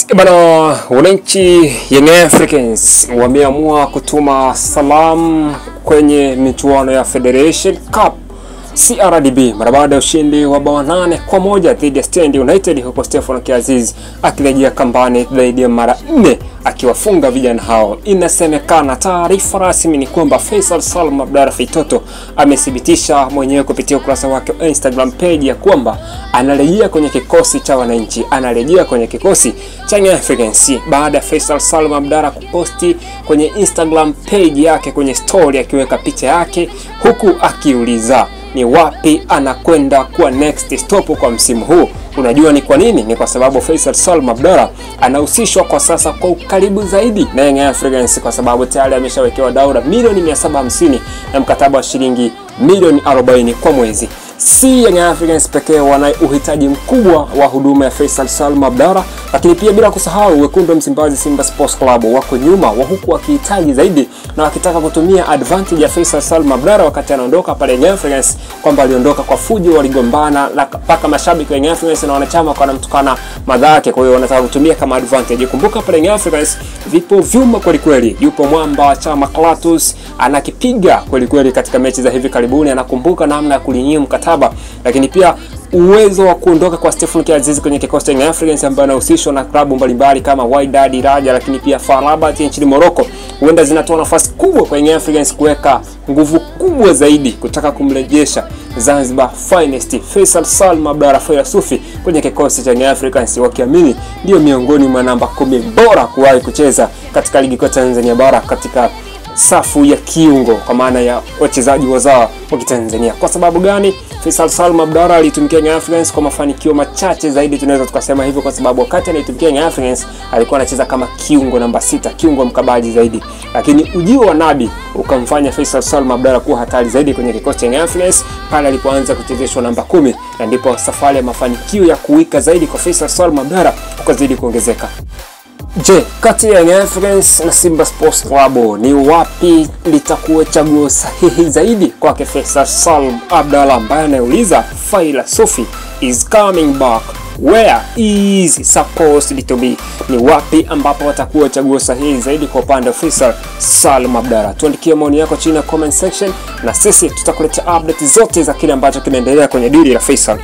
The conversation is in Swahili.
Bana, wananchi Young Africans wameamua kutuma salamu kwenye michuano ya Federation Cup CRDB mara baada ya ushindi wa bao 8-1 dhidi ya Stand United, huko Stefano Kiaziz akirejea kambani dhidi ya mara 4 akiwafunga vijana hao. Inasemekana taarifa rasmi ni kwamba Faisal Salum Abdalla Feitoto amethibitisha mwenyewe kupitia ukurasa wake wa Instagram page ya kwamba anarejea kwenye kikosi cha wananchi, anarejea kwenye kikosi cha Young Africans baada ya Faisal Salum Abdalla kuposti kwenye Instagram page yake kwenye story akiweka picha yake huku akiuliza ni wapi anakwenda kuwa next stop kwa msimu huu. Unajua ni kwa nini? Ni kwa sababu Faisal Salum Abdalla anahusishwa kwa sasa kwa ukaribu zaidi na Young Africans kwa sababu tayari ameshawekewa daura milioni 750 na mkataba wa shilingi milioni 40 kwa mwezi. Si Young Africans pekee wana uhitaji mkubwa wa huduma ya Faisal Salum Abdalla, lakini pia bila kusahau wekundu Msimbazi Simba Sports Club wako nyuma wa huku wakihitaji zaidi na wakitaka kutumia advantage ya Faisal Salum Abdalla wakati anaondoka pale Young Africans, kwamba aliondoka kwa fujo, waligombana mpaka mashabiki wa Young Africans na wanachama kwa namtukana madha yake. Kwa hiyo wanataka kutumia kama advantage. Kumbuka pale Young Africans vipo vyuma kweli kweli. Yupo mwamba wa chama Klatus anakipiga kweli kweli katika mechi za hivi karibuni, anakumbuka namna ya kulinyia mkataba, lakini pia uwezo wa kuondoka kwa Stefano Kiaziz kwenye kikosi cha Young Africans ambaye anahusishwa na klabu mbalimbali kama Wydad Raja, lakini pia FAR Rabat nchini Morocco, huenda zinatoa nafasi kubwa kwa Young Africans kuweka nguvu kubwa zaidi kutaka kumrejesha Zanzibar Finest Faisal Salum Abdalla Feitoto kwenye kikosi cha Young Africans, wakiamini ndio miongoni mwa namba 10 bora kuwahi kucheza katika ligi kuu Tanzania bara katika safu ya kiungo kwa maana ya wachezaji wazawa wa Tanzania. Kwa sababu gani? Faisal Salum Abdalla alitumikia Young Africans kwa mafanikio machache zaidi, tunaweza tukasema hivyo, kwa sababu wakati anatumikia Young Africans alikuwa anacheza kama kiungo namba 6, kiungo mkabaji zaidi, lakini ujio wa Nabi ukamfanya Faisal Salum Abdalla kuwa hatari zaidi kwenye kikosi cha Young Africans pale alipoanza kuchezeshwa namba 10, na ndipo safari ya mafanikio ya kuwika zaidi kwa Faisal Salum Abdalla ukazidi kuongezeka. Je, kati ya Young Africans na Simba Sports Club ni wapi litakuwa chaguo sahihi zaidi kwake Faisal Salum Abdalla ambaye anauliza philosophy is coming back, where is supposed to be? Ni wapi ambapo watakuwa chaguo sahihi zaidi kwa upande wa Faisal Salum Abdalla? Tuandikie maoni yako chini ya comment section na sisi tutakuletea update zote za kile ambacho kinaendelea kwenye dili la Faisal.